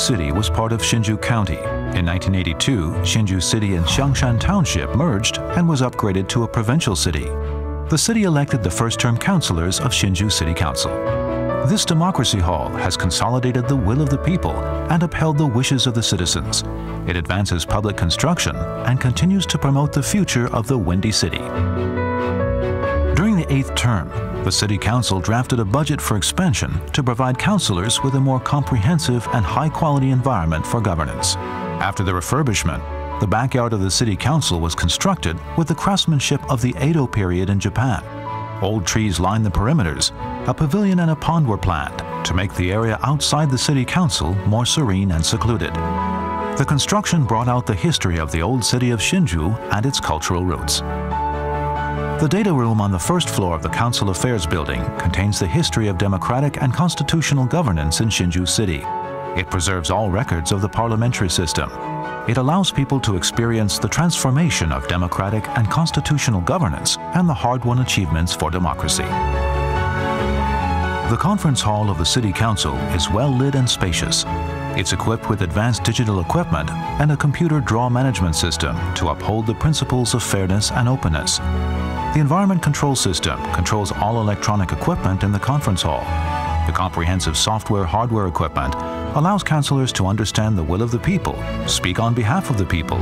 City was part of Hsinchu County. In 1982, Hsinchu City and Xiangshan Township merged and was upgraded to a provincial city. The city elected the first-term councilors of Hsinchu City Council. This democracy hall has consolidated the will of the people and upheld the wishes of the citizens. It advances public construction and continues to promote the future of the Windy City. During the 8th term, the City Council drafted a budget for expansion to provide councilors with a more comprehensive and high-quality environment for governance. After the refurbishment, the backyard of the City Council was constructed with the craftsmanship of the Edo period in Japan. Old trees lined the perimeters. A pavilion and a pond were planned to make the area outside the City Council more serene and secluded. The construction brought out the history of the old city of Hsinchu and its cultural roots. The data room on the first floor of the Council Affairs Building contains the history of democratic and constitutional governance in Hsinchu City. It preserves all records of the parliamentary system. It allows people to experience the transformation of democratic and constitutional governance and the hard-won achievements for democracy. The conference hall of the City Council is well lit and spacious. It's equipped with advanced digital equipment and a computer draw management system to uphold the principles of fairness and openness. The Environment Control System controls all electronic equipment in the conference hall. The comprehensive software-hardware equipment allows councilors to understand the will of the people, speak on behalf of the people,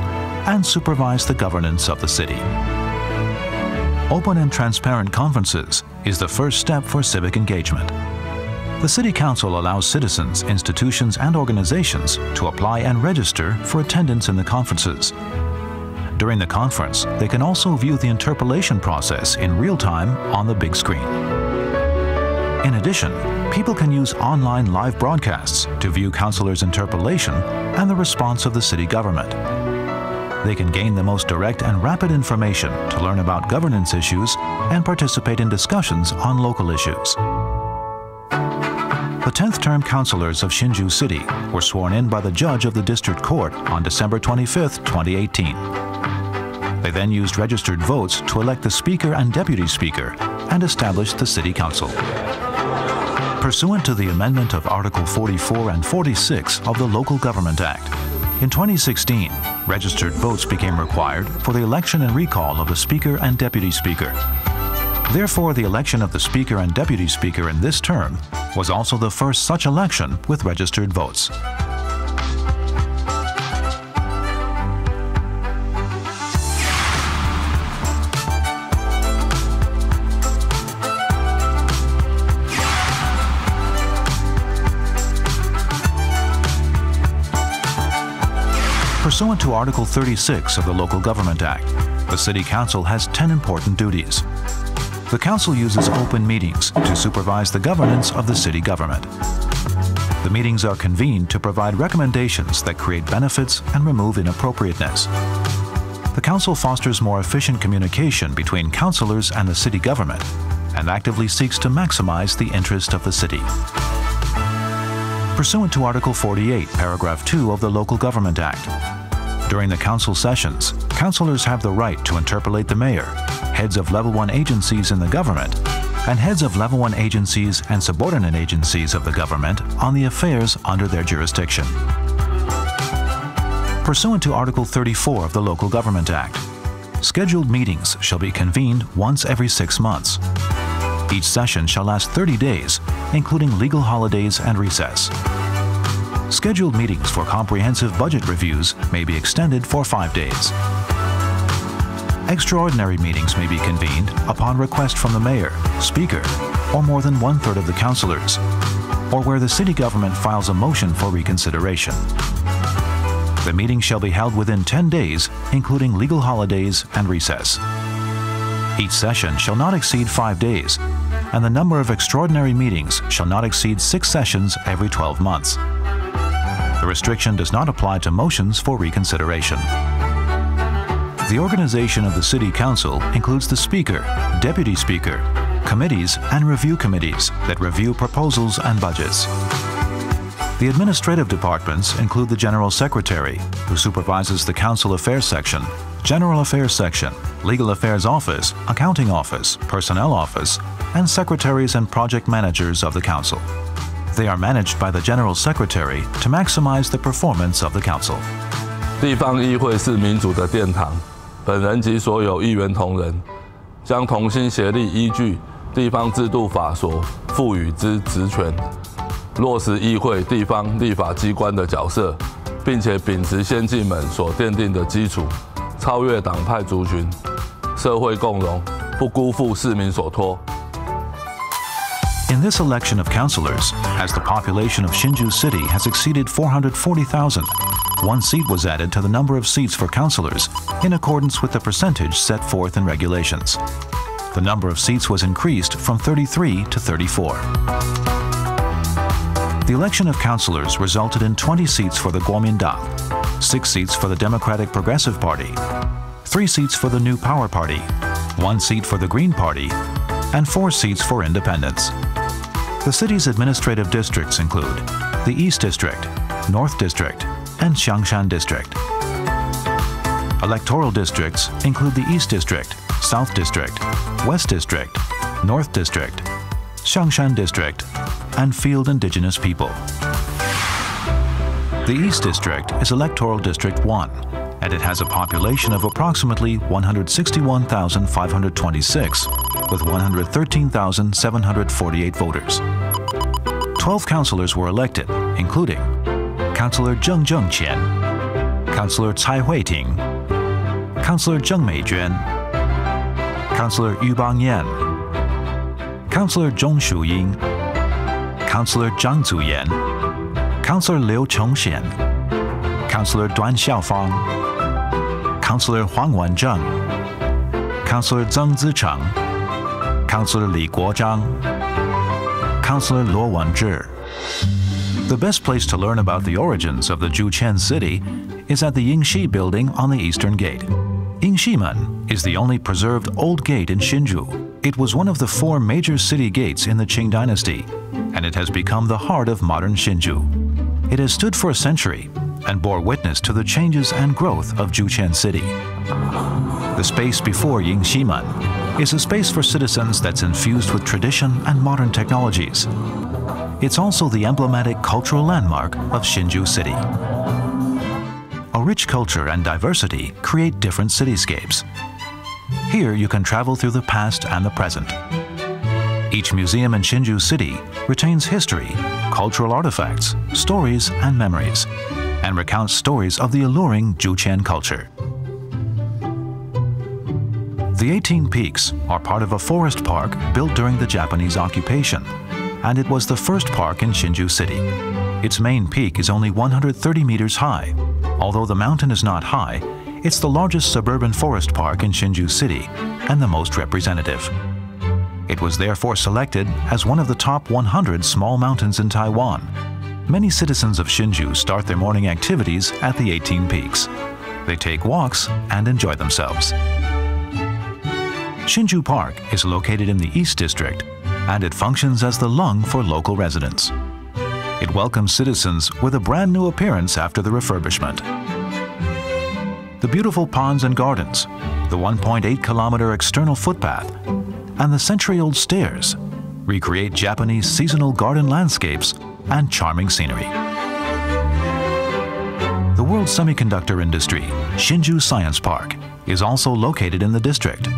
and supervise the governance of the city. Open and transparent conferences is the first step for civic engagement. The City Council allows citizens, institutions, and organizations to apply and register for attendance in the conferences. During the conference, they can also view the interpellation process in real time on the big screen. In addition, people can use online live broadcasts to view councilors' interpellation and the response of the city government. They can gain the most direct and rapid information to learn about governance issues and participate in discussions on local issues. The 10th term councilors of Hsinchu City were sworn in by the judge of the district court on December 25, 2018. They then used registered votes to elect the Speaker and Deputy Speaker and established the City Council. Pursuant to the amendment of Article 44 and 46 of the Local Government Act, in 2016, registered votes became required for the election and recall of the Speaker and Deputy Speaker. Therefore, the election of the Speaker and Deputy Speaker in this term was also the first such election with registered votes. Pursuant to Article 36 of the Local Government Act, the City Council has 10 important duties. The Council uses open meetings to supervise the governance of the city government. The meetings are convened to provide recommendations that create benefits and remove inappropriateness. The Council fosters more efficient communication between councilors and the city government and actively seeks to maximize the interest of the city. Pursuant to Article 48, Paragraph 2 of the Local Government Act, during the council sessions, councilors have the right to interpellate the mayor, heads of Level 1 agencies in the government, and heads of Level 1 agencies and subordinate agencies of the government on the affairs under their jurisdiction. Pursuant to Article 34 of the Local Government Act, scheduled meetings shall be convened once every 6 months. Each session shall last 30 days, including legal holidays and recess. Scheduled meetings for comprehensive budget reviews may be extended for 5 days. Extraordinary meetings may be convened upon request from the mayor, speaker, or more than 1/3 of the councilors, or where the city government files a motion for reconsideration. The meeting shall be held within 10 days, including legal holidays and recess. Each session shall not exceed 5 days, and the number of extraordinary meetings shall not exceed 6 sessions every 12 months. The restriction does not apply to motions for reconsideration. The organization of the City Council includes the Speaker, Deputy Speaker, committees, and review committees that review proposals and budgets. The administrative departments include the General Secretary, who supervises the Council Affairs Section, General Affairs Section, Legal Affairs Office, Accounting Office, Personnel Office, and Secretaries and Project Managers of the Council. They are managed by the General Secretary to maximize the performance of the Council. 地方议会是民主的殿堂，本人及所有议员同仁将同心协力，依据地方制度法所赋予之职权，落实议会地方立法机关的角色，并且秉持先进们所奠定的基础，超越党派族群，社会共荣，不辜负市民所托。 In this election of councilors, as the population of Hsinchu City has exceeded 440,000, one seat was added to the number of seats for councilors in accordance with the percentage set forth in regulations. The number of seats was increased from 33 to 34. The election of councilors resulted in 20 seats for the Kuomintang, 6 seats for the Democratic Progressive Party, 3 seats for the New Power Party, 1 seat for the Green Party, and 4 seats for independents. The city's administrative districts include the East District, North District, and Xiangshan District. Electoral districts include the East District, South District, West District, North District, Xiangshan District, and Field Indigenous People. The East District is Electoral District 1, and it has a population of approximately 161,526, with 113,748 voters. 12 councillors were elected, including Councillor Zheng Zhengqian, Councillor Cai Huiting, Councillor Zheng Meijuan, Councillor Yu Bangyan, Councillor Zhong Shuying, Councillor Zhang Zuyan, Councillor Liu Chongxian, Councillor Duan Xiaofang, Councillor Huang Wanzheng, Councillor Zheng Zicheng, Councillor Li Guozhang, Councillor Luo Wanzhi. The best place to learn about the origins of the Juqian city is at the Yingxi building on the Eastern Gate. Yingximen is the only preserved old gate in Hsinchu. It was one of the 4 major city gates in the Qing dynasty, and it has become the heart of modern Hsinchu. It has stood for a century and bore witness to the changes and growth of Juqian city. The space before Yingximen is a space for citizens that's infused with tradition and modern technologies. It's also the emblematic cultural landmark of Hsinchu City. A rich culture and diversity create different cityscapes. Here you can travel through the past and the present. Each museum in Hsinchu City retains history, cultural artifacts, stories, and memories, and recounts stories of the alluring Juqian culture. The 18 Peaks are part of a forest park built during the Japanese occupation, and it was the first park in Hsinchu City. Its main peak is only 130 meters high. Although the mountain is not high, it's the largest suburban forest park in Hsinchu City and the most representative. It was therefore selected as one of the top 100 small mountains in Taiwan. Many citizens of Hsinchu start their morning activities at the 18 Peaks. They take walks and enjoy themselves. Hsinchu Park is located in the East District, and it functions as the lung for local residents. It welcomes citizens with a brand new appearance after the refurbishment. The beautiful ponds and gardens, the 1.8-kilometer external footpath, and the century-old stairs recreate Japanese seasonal garden landscapes and charming scenery. The world semiconductor industry, Hsinchu Science Park, is also located in the district.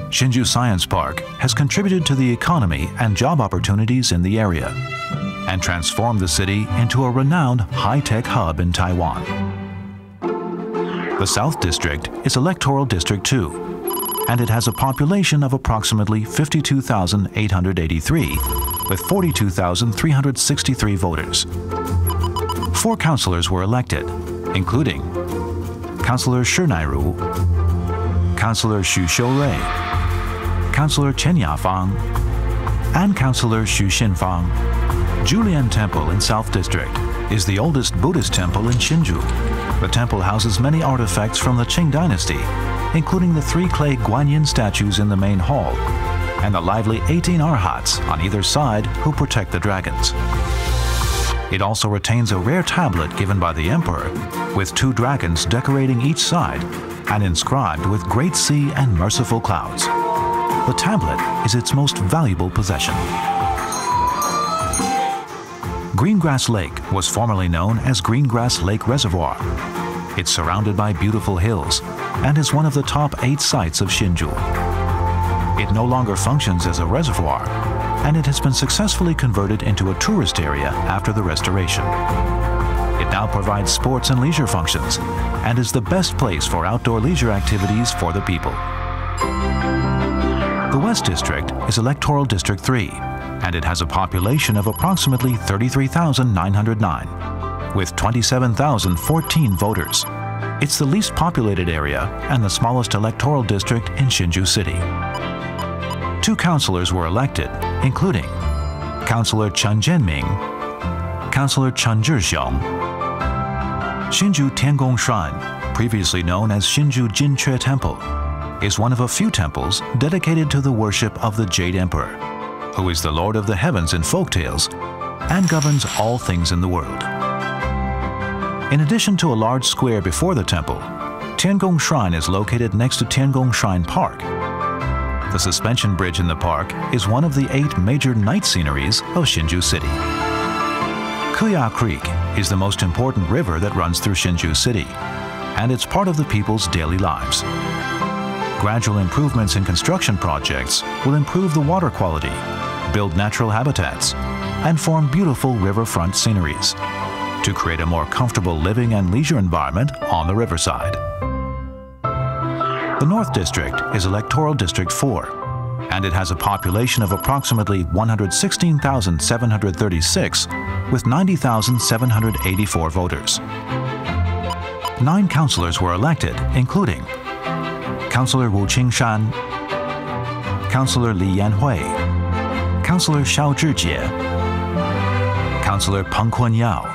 Hsinchu Science Park has contributed to the economy and job opportunities in the area and transformed the city into a renowned high-tech hub in Taiwan. The South District is Electoral District 2, and it has a population of approximately 52,883, with 42,363 voters. 4 councillors were elected, including Councillor Shi Nairu, Councillor Xu Xiurui, Councillor Chen Yafang, and Councillor Xu Xinfang. Julian Temple in South District is the oldest Buddhist temple in Hsinchu. The temple houses many artifacts from the Qing dynasty, including the 3 clay Guanyin statues in the main hall and the lively 18 arhats on either side who protect the dragons. It also retains a rare tablet given by the emperor with 2 dragons decorating each side and inscribed with Great Sea and Merciful Clouds. The tablet is its most valuable possession. Greengrass Lake was formerly known as Greengrass Lake Reservoir. It's surrounded by beautiful hills and is one of the top 8 sites of Hsinchu. It no longer functions as a reservoir, and it has been successfully converted into a tourist area after the restoration. It now provides sports and leisure functions and is the best place for outdoor leisure activities for the people. The West District is Electoral District 3, and it has a population of approximately 33,909, with 27,014 voters. It's the least populated area and the smallest electoral district in Hsinchu City. 2 councilors were elected, including Councilor Chen Jianming, Councilor Chen Zhixiong. Hsinchu Tiangong Shrine, previously known as Hsinchu Jinque Temple, is one of a few temples dedicated to the worship of the Jade Emperor, who is the Lord of the Heavens in folktales and governs all things in the world. In addition to a large square before the temple, Tiangong Shrine is located next to Tiangong Shrine Park. The suspension bridge in the park is one of the 8 major night sceneries of Hsinchu City. Kuya Creek is the most important river that runs through Hsinchu City, and it's part of the people's daily lives. Gradual improvements in construction projects will improve the water quality, build natural habitats, and form beautiful riverfront sceneries to create a more comfortable living and leisure environment on the riverside. The North District is Electoral District 4, and it has a population of approximately 116,736 with 90,784 voters. 9 councilors were elected, including Councilor Wu Qingshan, Councilor Li Yanhui, Councilor Xiao Zhijie, Councilor Peng Kunyao,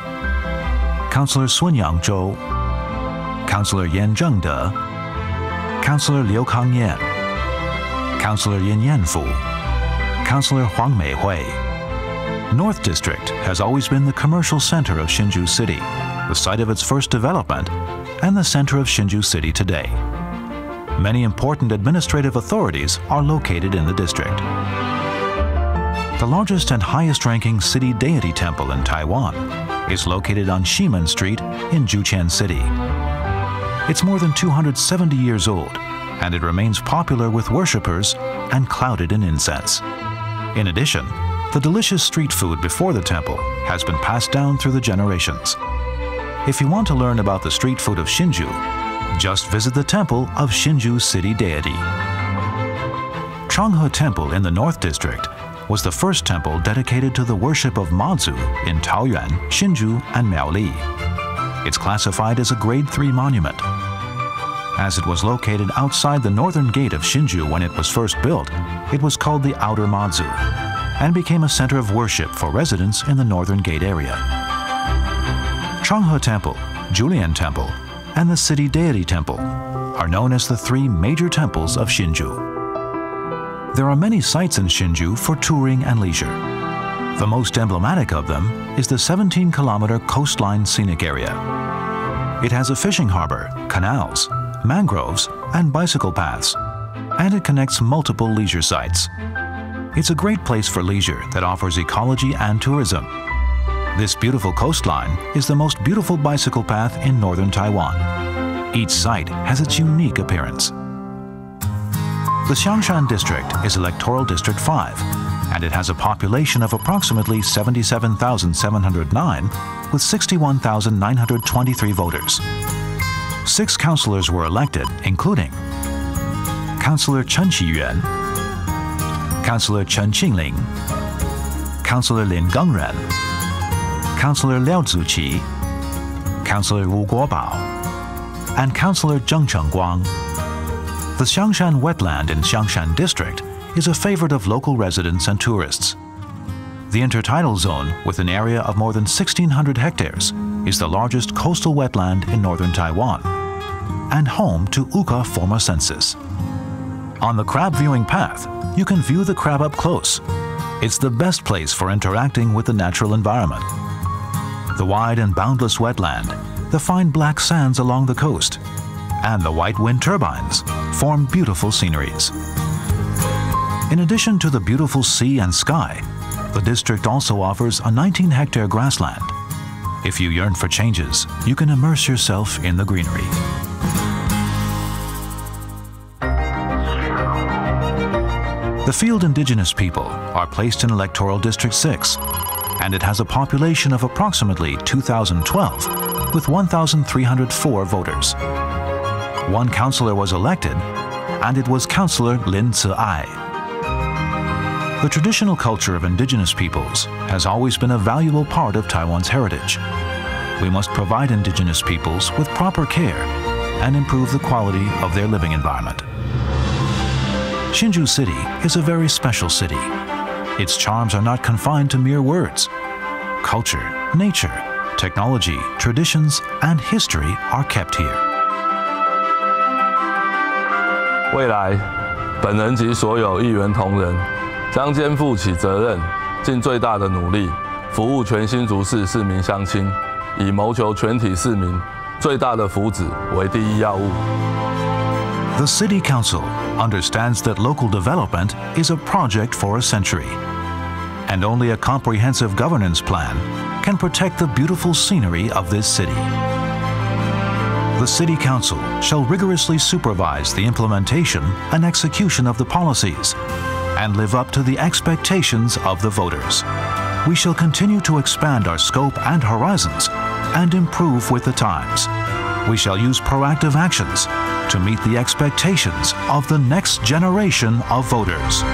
Councilor Sun Yangzhou, Councilor Yan Zhengde, Councilor Liu Kangyan, Councilor Yin Yanfu, Councilor Huang Meihui. North District has always been the commercial center of Hsinchu City, the site of its first development, and the center of Hsinchu City today. Many important administrative authorities are located in the district. The largest and highest-ranking city deity temple in Taiwan is located on Ximen Street in Juqian City. It's more than 270 years old, and it remains popular with worshippers and clouded in incense. In addition, the delicious street food before the temple has been passed down through the generations. If you want to learn about the street food of Hsinchu, just visit the temple of Hsinchu City Deity. Changhe Temple in the North District was the first temple dedicated to the worship of Mazu in Taoyuan, Hsinchu, and Miaoli. It's classified as a Grade 3 monument. As it was located outside the northern gate of Hsinchu when it was first built, it was called the Outer Mazu and became a center of worship for residents in the Northern Gate area. Changhe Temple, Julian Temple, and the City Deity Temple are known as the 3 major temples of Hsinchu. There are many sites in Hsinchu for touring and leisure. The most emblematic of them is the 17-kilometer coastline scenic area. It has a fishing harbor, canals, mangroves, and bicycle paths, and it connects multiple leisure sites. It's a great place for leisure that offers ecology and tourism. This beautiful coastline is the most beautiful bicycle path in northern Taiwan. Each site has its unique appearance. The Xiangshan District is Electoral District 5, and it has a population of approximately 77,709 with 61,923 voters. 6 councilors were elected, including Councilor Chen Qiyuan, Councilor Chen Qingling, Councilor Lin Gengren, Councilor Liao Zuqi, Councilor Wu Guobao, and Councilor Zheng Chengguang. The Xiangshan Wetland in Xiangshan District is a favorite of local residents and tourists. The intertidal zone, with an area of more than 1,600 hectares, is the largest coastal wetland in northern Taiwan and home to Uka formosensis. On the crab viewing path, you can view the crab up close. It's the best place for interacting with the natural environment. The wide and boundless wetland, the fine black sands along the coast, and the white wind turbines form beautiful sceneries. In addition to the beautiful sea and sky, The district also offers a 19-hectare grassland. If you yearn for changes, you can immerse yourself in the greenery. The Field Indigenous people are placed in Electoral District 6, and it has a population of approximately 2,012, with 1,304 voters. One councillor was elected, and it was Councillor Lin Tse-ai. The traditional culture of indigenous peoples has always been a valuable part of Taiwan's heritage. We must provide indigenous peoples with proper care and improve the quality of their living environment. Hsinchu City is a very special city. Its charms are not confined to mere words. Culture, nature, technology, traditions, and history are kept here. 未来，本人及所有议员同仁将肩负起责任，尽最大的努力，服务全新竹市市民乡亲，以谋求全体市民最大的福祉为第一要务。 The City Council understands that local development is a project for a century, and only a comprehensive governance plan can protect the beautiful scenery of this city. The City Council shall rigorously supervise the implementation and execution of the policies and live up to the expectations of the voters. We shall continue to expand our scope and horizons and improve with the times. We shall use proactive actions to meet the expectations of the next generation of voters.